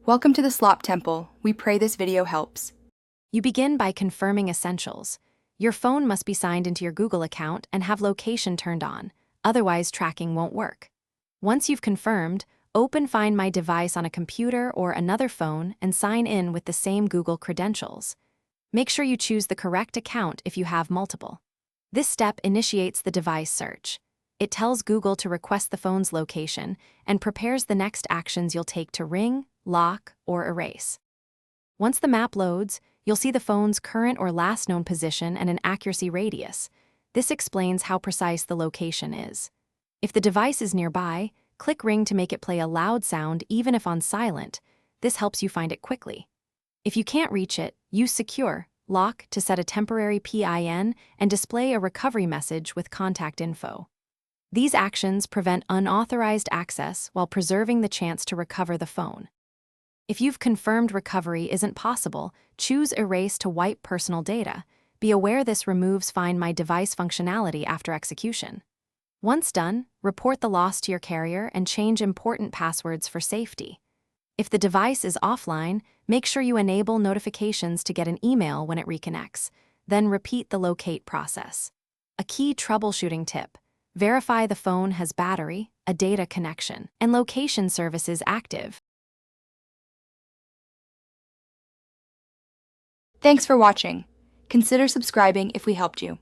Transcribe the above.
Welcome to the Slop Temple. We pray this video helps. You begin by confirming essentials. Your phone must be signed into your Google account and have location turned on, otherwise tracking won't work. Once you've confirmed, open Find My Device on a computer or another phone and sign in with the same Google credentials. Make sure you choose the correct account if you have multiple. This step initiates the device search. It tells Google to request the phone's location and prepares the next actions you'll take to ring, lock, or erase. Once the map loads, you'll see the phone's current or last known position and an accuracy radius. This explains how precise the location is. If the device is nearby, click ring to make it play a loud sound even if on silent. This helps you find it quickly. If you can't reach it, use Secure Lock to set a temporary PIN and display a recovery message with contact info. These actions prevent unauthorized access while preserving the chance to recover the phone. If you've confirmed recovery isn't possible, choose Erase to wipe personal data. Be aware this removes Find My Device functionality after execution. Once done, report the loss to your carrier and change important passwords for safety. If the device is offline, make sure you enable notifications to get an email when it reconnects. Then repeat the locate process. A key troubleshooting tip: verify the phone has battery, a data connection, and location services active. Thanks for watching. Consider subscribing if we helped you.